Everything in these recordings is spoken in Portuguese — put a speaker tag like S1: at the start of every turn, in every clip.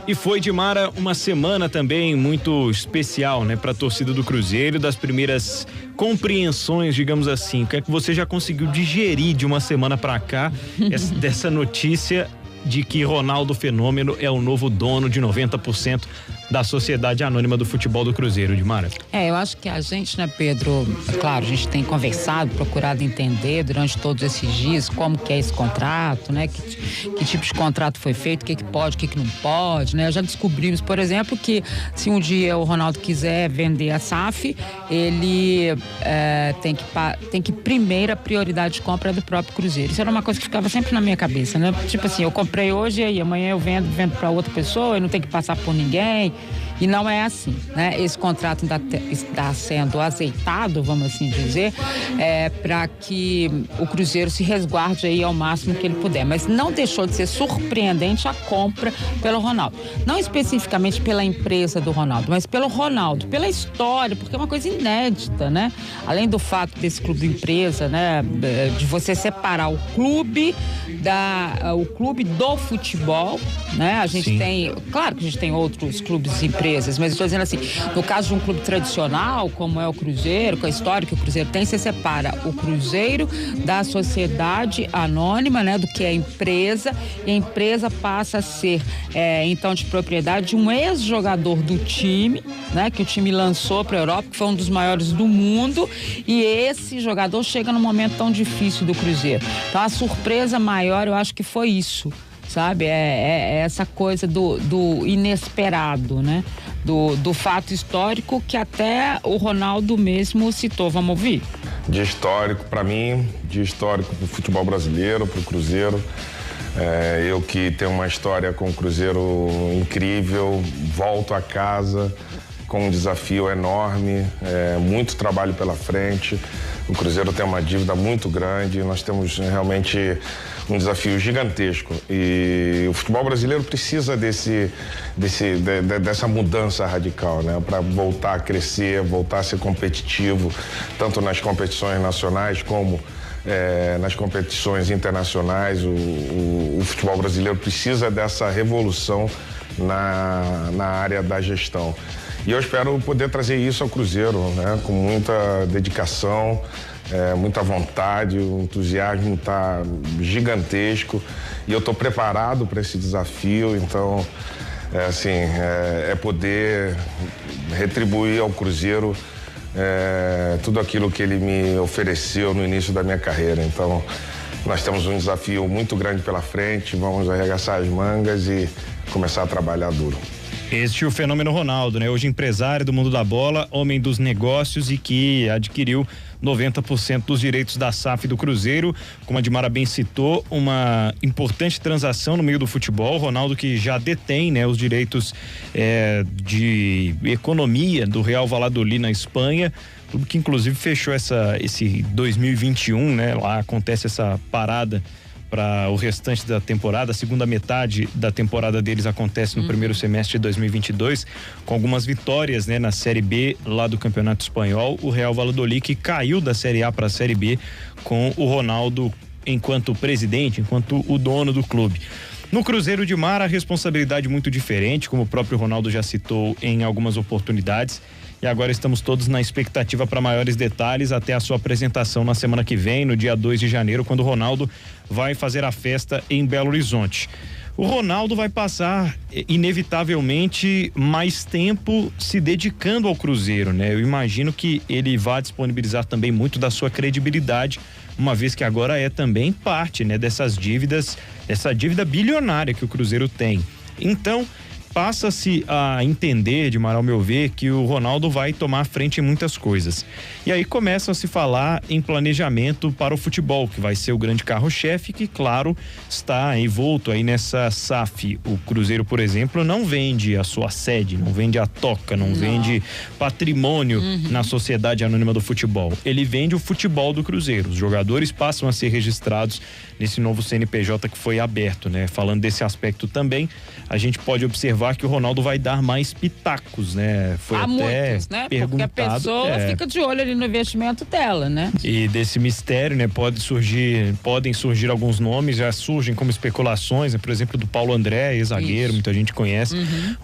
S1: E foi, Dimara, uma semana também muito especial, né, para a torcida do Cruzeiro, das primeiras compreensões, digamos assim. O que é que você já conseguiu digerir de uma semana para cá dessa notícia de que Ronaldo Fenômeno é o novo dono de 90% da Sociedade Anônima do Futebol do Cruzeiro, Dimara?
S2: Eu acho que a gente, né, Pedro, claro, a gente tem conversado, procurado entender durante todos esses dias como que é esse contrato, né, que tipo de contrato foi feito, o que pode, o que não pode, né? Já descobrimos, por exemplo, que se um dia o Ronaldo quiser vender a SAF, ele tem que primeira prioridade de compra é do próprio Cruzeiro. Isso era uma coisa que ficava sempre na minha cabeça, né? Tipo assim, eu comprei hoje e aí amanhã eu vendo para outra pessoa, eu não tenho que passar por ninguém. E não é assim, né? Esse contrato ainda está sendo azeitado, vamos assim dizer, para que o Cruzeiro se resguarde aí ao máximo que ele puder. Mas não deixou de ser surpreendente a compra pelo Ronaldo. Não especificamente pela empresa do Ronaldo, mas pelo Ronaldo, pela história, porque é uma coisa inédita, né? Além do fato desse clube empresa, né? De você separar o clube do futebol, né? A gente tem, claro que a gente tem outros clubes e empresas, mas estou dizendo assim, no caso de um clube tradicional, como é o Cruzeiro, com a história que o Cruzeiro tem, você separa o Cruzeiro da sociedade anônima, né? Do que é a empresa, e a empresa passa a ser, então, de propriedade de um ex-jogador do time, né? Que o time lançou para a Europa, que foi um dos maiores do mundo, e esse jogador chega num momento tão difícil do Cruzeiro. Então, a surpresa maior, eu acho que foi isso, sabe? É essa coisa do inesperado, né? Do fato histórico que até o Ronaldo mesmo citou. Vamos ouvir?
S3: De histórico para mim, de histórico para o futebol brasileiro, para o Cruzeiro. Eu que tenho uma história com o Cruzeiro incrível, volto a casa com um desafio enorme, muito trabalho pela frente. O Cruzeiro tem uma dívida muito grande, nós temos realmente um desafio gigantesco e o futebol brasileiro precisa dessa mudança radical, né? Para voltar a crescer, voltar a ser competitivo, tanto nas competições nacionais como nas competições internacionais. O futebol brasileiro precisa dessa revolução na área da gestão. E eu espero poder trazer isso ao Cruzeiro, né? Com muita dedicação, muita vontade, o entusiasmo está gigantesco e eu estou preparado para esse desafio. Então, é poder retribuir ao Cruzeiro tudo aquilo que ele me ofereceu no início da minha carreira. Então, nós temos um desafio muito grande pela frente, vamos arregaçar as mangas e começar a trabalhar duro.
S1: Este é o Fenômeno Ronaldo, né? Hoje empresário do mundo da bola, homem dos negócios e que adquiriu 90% dos direitos da SAF do Cruzeiro. Como a Dimara bem citou, uma importante transação no meio do futebol. Ronaldo que já detém, né, os direitos de economia do Real Valladolid na Espanha, clube que inclusive fechou esse 2021, né? Lá acontece essa parada para o restante da temporada. A segunda metade da temporada deles acontece no primeiro semestre de 2022, com algumas vitórias, né, na Série B lá do Campeonato Espanhol. O Real Valladolid que caiu da Série A para a Série B com o Ronaldo enquanto presidente, enquanto o dono do clube. No Cruzeiro de Mar, a responsabilidade muito diferente, como o próprio Ronaldo já citou em algumas oportunidades. E agora estamos todos na expectativa para maiores detalhes até a sua apresentação na semana que vem, no dia 2 de janeiro, quando o Ronaldo vai fazer a festa em Belo Horizonte. O Ronaldo vai passar, inevitavelmente, mais tempo se dedicando ao Cruzeiro, né? Eu imagino que ele vai disponibilizar também muito da sua credibilidade, uma vez que agora é também parte, né, dessas dívidas, essa dívida bilionária que o Cruzeiro tem. Então, passa-se a entender, Dimara, ao meu ver, que o Ronaldo vai tomar a frente em muitas coisas. E aí começa a se falar em planejamento para o futebol, que vai ser o grande carro-chefe, que, claro, está envolto aí nessa SAF. O Cruzeiro, por exemplo, não vende a sua sede, não vende a toca, não vende patrimônio na Sociedade Anônima do Futebol. Ele vende o futebol do Cruzeiro. Os jogadores passam a ser registrados nesse novo CNPJ que foi aberto, né? Falando desse aspecto também, a gente pode observar provar que o Ronaldo vai dar mais pitacos, né? Foi
S2: há
S1: até
S2: muitos, né? Porque a pessoa fica de olho ali no investimento dela, né?
S1: E desse mistério, né? Podem surgir alguns nomes, já surgem como especulações, né? Por exemplo, do Paulo André, ex-zagueiro, muita gente conhece,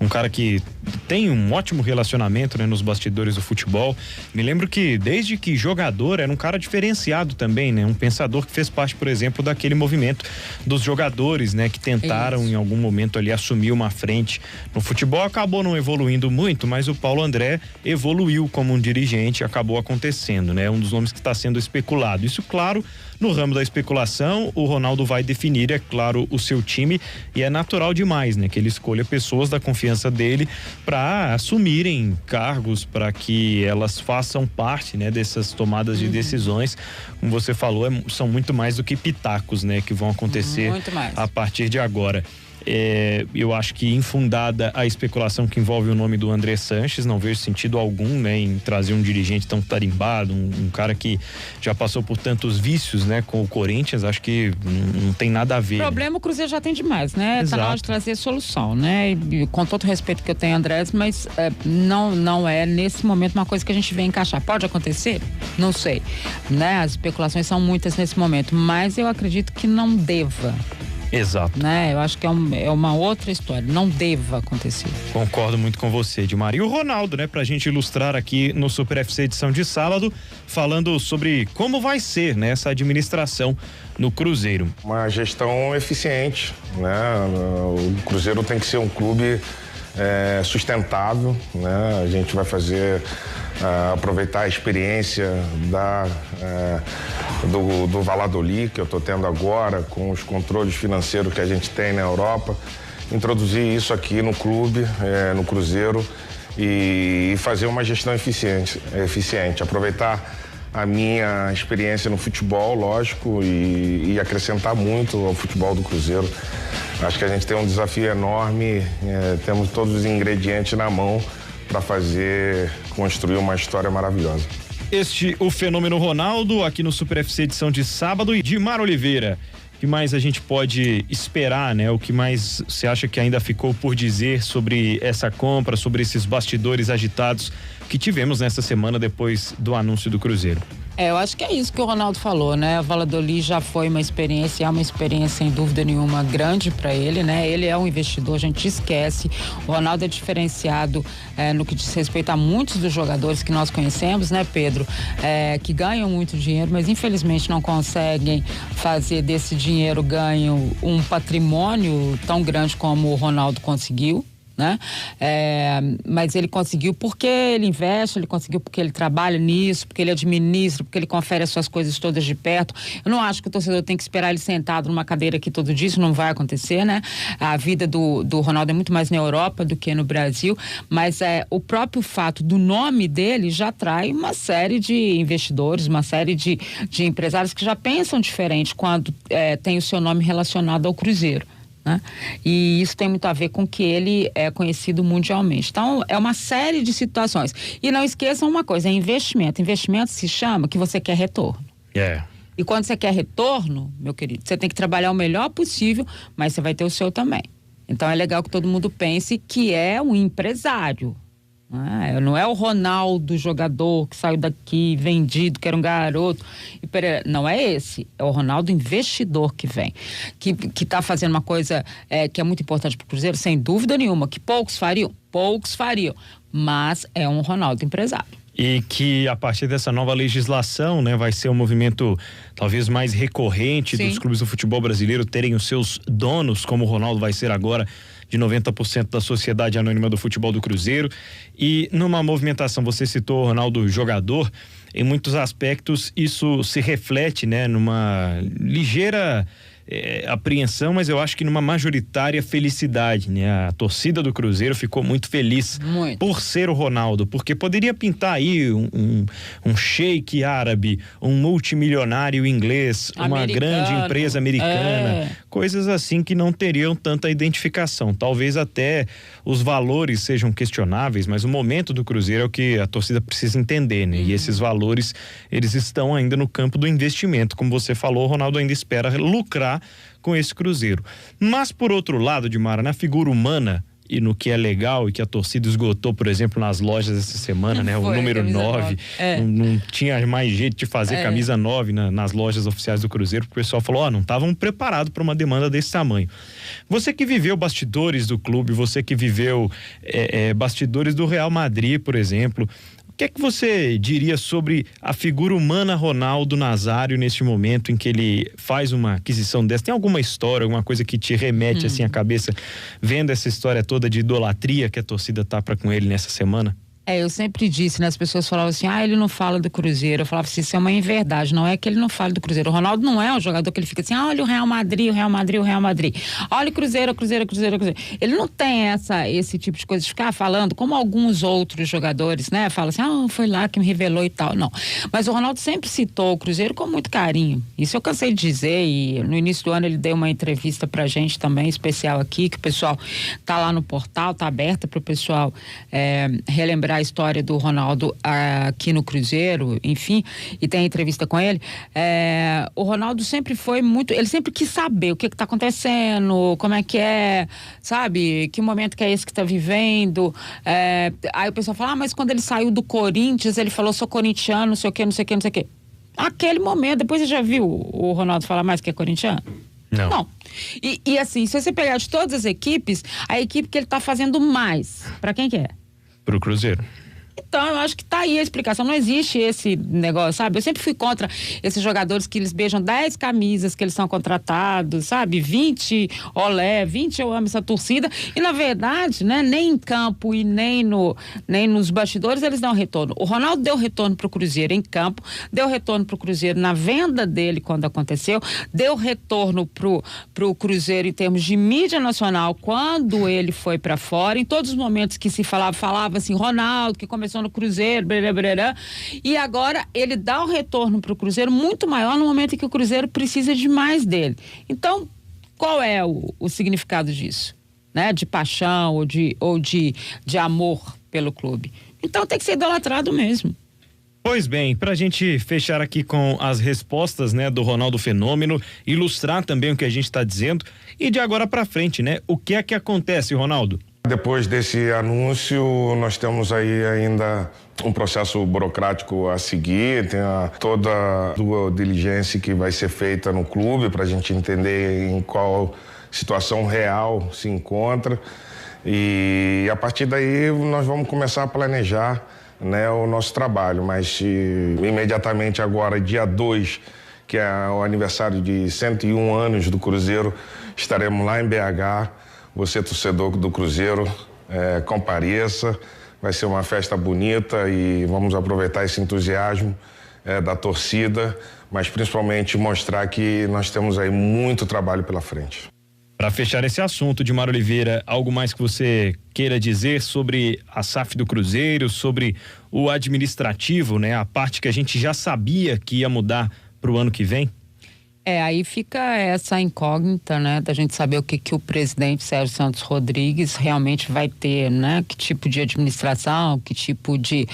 S1: um cara que tem um ótimo relacionamento, né? Nos bastidores do futebol. Me lembro que desde que jogador era um cara diferenciado também, né? Um pensador que fez parte, por exemplo, daquele movimento dos jogadores, né? Que tentaram em algum momento ali assumir uma frente no futebol, acabou não evoluindo muito, mas o Paulo André evoluiu como um dirigente, acabou acontecendo, né? Um dos nomes que está sendo especulado. Isso, claro, no ramo da especulação, o Ronaldo vai definir, é claro, o seu time, e é natural demais, né? Que ele escolha pessoas da confiança dele para assumirem cargos, para que elas façam parte, né? Dessas tomadas de decisões. Como você falou, são muito mais do que pitacos, né? Que vão acontecer a partir de agora. Eu acho que infundada a especulação que envolve o nome do André Sanches, não vejo sentido algum, né, em trazer um dirigente tão tarimbado, um cara que já passou por tantos vícios, né, com o Corinthians. Acho que não tem nada a ver.
S2: O problema, o Cruzeiro já tem demais, né? Tá na hora de trazer solução, né? E com todo o respeito que eu tenho, André, mas não é nesse momento uma coisa que a gente vem encaixar. Pode acontecer? Não sei, né? As especulações são muitas nesse momento, mas eu acredito que não deva.
S1: Exato.
S2: Né? Eu acho que é uma outra história, não deva acontecer.
S1: Concordo muito com você, Edmar. E o Ronaldo, né, pra gente ilustrar aqui no Super FC edição de sábado, falando sobre como vai ser, né, essa administração no Cruzeiro.
S3: Uma gestão eficiente, né? O Cruzeiro tem que ser um clube sustentável, né? A gente vai aproveitar a experiência do Valladolid, que eu estou tendo agora, com os controles financeiros que a gente tem na Europa, introduzir isso aqui no clube, no Cruzeiro, e fazer uma gestão eficiente, aproveitar a minha experiência no futebol, lógico, e acrescentar muito ao futebol do Cruzeiro. Acho que a gente tem um desafio enorme, temos todos os ingredientes na mão para construir uma história maravilhosa.
S1: O fenômeno Ronaldo, aqui no Super FC edição de sábado. E Edmar Oliveira, o que mais a gente pode esperar, né? O que mais você acha que ainda ficou por dizer sobre essa compra, sobre esses bastidores agitados que tivemos nessa semana depois do anúncio do Cruzeiro?
S2: Eu acho que é isso que o Ronaldo falou, né? O Valladolid já foi uma experiência, é uma experiência sem dúvida nenhuma grande para ele, né? Ele é um investidor, a gente esquece. O Ronaldo é diferenciado no que diz respeito a muitos dos jogadores que nós conhecemos, né, Pedro? Que ganham muito dinheiro, mas infelizmente não conseguem fazer desse dinheiro ganho um patrimônio tão grande como o Ronaldo conseguiu. Né? Mas ele conseguiu porque ele investe, ele conseguiu porque ele trabalha nisso, porque ele administra, porque ele confere as suas coisas todas de perto. Eu não acho que o torcedor tem que esperar ele sentado numa cadeira aqui todo dia, isso não vai acontecer, né? A vida do Ronaldo é muito mais na Europa do que no Brasil, mas o próprio fato do nome dele já atrai uma série de investidores, uma série de empresários que já pensam diferente quando tem o seu nome relacionado ao Cruzeiro. Né? E isso tem muito a ver com que ele é conhecido mundialmente. Então, é uma série de situações. E não esqueçam uma coisa, é investimento. Investimento se chama que você quer retorno. E quando você quer retorno, meu querido, você tem que trabalhar o melhor possível, mas você vai ter o seu também. Então, é legal que todo mundo pense que é um empresário. Não é o Ronaldo, jogador que saiu daqui, vendido, que era um garoto. Não é esse. É o Ronaldo investidor que vem. Que tá fazendo uma coisa que é muito importante para o Cruzeiro, sem dúvida nenhuma, que poucos fariam. Mas é um Ronaldo empresário.
S1: E que a partir dessa nova legislação, né, vai ser um movimento talvez mais recorrente dos clubes do futebol brasileiro terem os seus donos, como o Ronaldo vai ser agora, de 90% da Sociedade Anônima do Futebol do Cruzeiro. E numa movimentação, você citou o Ronaldo jogador, em muitos aspectos isso se reflete, né, numa ligeira apreensão, mas eu acho que numa majoritária felicidade, né? A torcida do Cruzeiro ficou muito feliz por ser o Ronaldo, porque poderia pintar aí um sheik árabe, um multimilionário inglês, uma grande empresa americana, coisas assim que não teriam tanta identificação. Talvez até os valores sejam questionáveis, mas o momento do Cruzeiro é o que a torcida precisa entender, né? E esses valores, eles estão ainda no campo do investimento. Como você falou, o Ronaldo ainda espera lucrar com esse Cruzeiro. Mas, por outro lado, Edmar, na figura humana, e no que é legal e que a torcida esgotou, por exemplo, nas lojas essa semana, né? O número 9. Não tinha mais jeito de fazer camisa 9 nas lojas oficiais do Cruzeiro, porque o pessoal falou, não estavam preparados para uma demanda desse tamanho. Você que viveu bastidores do clube, você que viveu bastidores do Real Madrid, por exemplo, o que é que você diria sobre a figura humana Ronaldo Nazário neste momento em que ele faz uma aquisição dessa? Tem alguma história, alguma coisa que te remete assim à cabeça, vendo essa história toda de idolatria que a torcida tá pra com ele nessa semana?
S2: Eu sempre disse, né? As pessoas falavam assim, ele não fala do Cruzeiro. Eu falava assim, isso é uma inverdade, não é que ele não fala do Cruzeiro. O Ronaldo não é um jogador que ele fica assim, olha o Real Madrid, o Real Madrid, o Real Madrid. Olha o Cruzeiro, o Cruzeiro, o Cruzeiro, o Cruzeiro. Ele não tem esse tipo de coisa de ficar falando, como alguns outros jogadores, né? Fala assim, foi lá que me revelou e tal. Não. Mas o Ronaldo sempre citou o Cruzeiro com muito carinho. Isso eu cansei de dizer, e no início do ano ele deu uma entrevista pra gente também, especial aqui, que o pessoal tá lá no portal, tá aberta pro pessoal relembrar a história do Ronaldo aqui no Cruzeiro, enfim, e tem entrevista com ele. O Ronaldo sempre foi muito, ele sempre quis saber o que tá acontecendo, como é que é, sabe, que momento que é esse que tá vivendo. Aí o pessoal fala, mas quando ele saiu do Corinthians, ele falou, sou corintiano, não sei o que, não sei o que, não sei o que. Aquele momento, depois você já viu o Ronaldo falar mais que é corintiano? Não. E assim, se você pegar de todas as equipes, a equipe que ele tá fazendo mais, pra quem que é?
S1: Pro Cruzeiro.
S2: Então, eu acho que tá aí a explicação. Não existe esse negócio, sabe? Eu sempre fui contra esses jogadores que eles beijam 10 camisas que eles são contratados, sabe? 20 olé, 20 eu amo essa torcida. E, na verdade, né? Nem em campo e nem nos bastidores eles dão retorno. O Ronaldo deu retorno pro Cruzeiro em campo, deu retorno pro Cruzeiro na venda dele quando aconteceu, deu retorno pro Cruzeiro em termos de mídia nacional quando ele foi para fora. Em todos os momentos que se falava assim, Ronaldo, que começou no Cruzeiro, e agora ele dá um retorno para o Cruzeiro muito maior no momento em que o Cruzeiro precisa de mais dele. Então, qual é o significado disso? Né? De paixão ou de amor pelo clube. Então tem que ser idolatrado mesmo.
S1: Pois bem, pra gente fechar aqui com as respostas, né, do Ronaldo Fenômeno, ilustrar também o que a gente está dizendo e de agora pra frente, né? O que é que acontece, Ronaldo?
S3: Depois desse anúncio, nós temos aí ainda um processo burocrático a seguir, tem toda a due diligência que vai ser feita no clube para a gente entender em qual situação real se encontra, e a partir daí nós vamos começar a planejar, né, o nosso trabalho, mas imediatamente agora, dia 2, que é o aniversário de 101 anos do Cruzeiro, estaremos lá em BH. Você, torcedor do Cruzeiro, compareça, vai ser uma festa bonita e vamos aproveitar esse entusiasmo da torcida, mas principalmente mostrar que nós temos aí muito trabalho pela frente.
S1: Para fechar esse assunto, Dimar Oliveira, algo mais que você queira dizer sobre a SAF do Cruzeiro, sobre o administrativo, né? A parte que a gente já sabia que ia mudar para o ano que vem?
S2: Aí fica essa incógnita, né, da gente saber o que o presidente Sérgio Santos Rodrigues realmente vai ter, né, que tipo de administração, que tipo de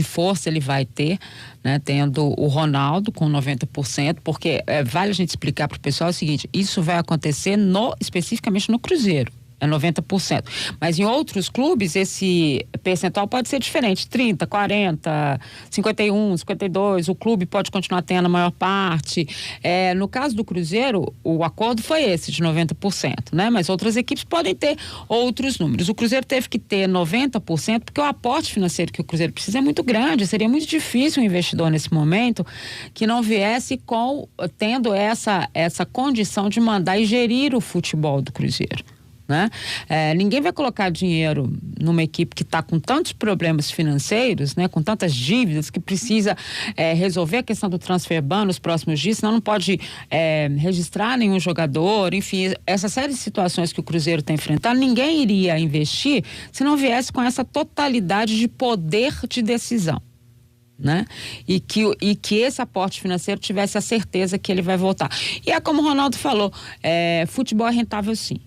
S2: força ele vai ter, né, tendo o Ronaldo com 90%, porque vale a gente explicar para o pessoal o seguinte, isso vai acontecer especificamente no Cruzeiro. É 90%. Mas em outros clubes, esse percentual pode ser diferente. 30, 40, 51, 52. O clube pode continuar tendo a maior parte. No caso do Cruzeiro, o acordo foi esse, de 90%, né? Mas outras equipes podem ter outros números. O Cruzeiro teve que ter 90%, porque o aporte financeiro que o Cruzeiro precisa é muito grande. Seria muito difícil um investidor nesse momento que não viesse tendo essa condição de mandar e gerir o futebol do Cruzeiro. Né? Ninguém vai colocar dinheiro numa equipe que está com tantos problemas financeiros, né? Com tantas dívidas, que precisa resolver a questão do transfer ban nos próximos dias, senão não pode registrar nenhum jogador, enfim, essa série de situações que o Cruzeiro está enfrentando, ninguém iria investir se não viesse com essa totalidade de poder de decisão. Né? E que esse aporte financeiro tivesse a certeza que ele vai voltar. E é como o Ronaldo falou, futebol é rentável sim.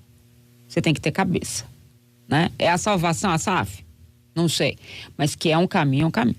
S2: Você tem que ter cabeça, né? É a salvação, a SAF? Não sei. Mas que é um caminho, é um caminho.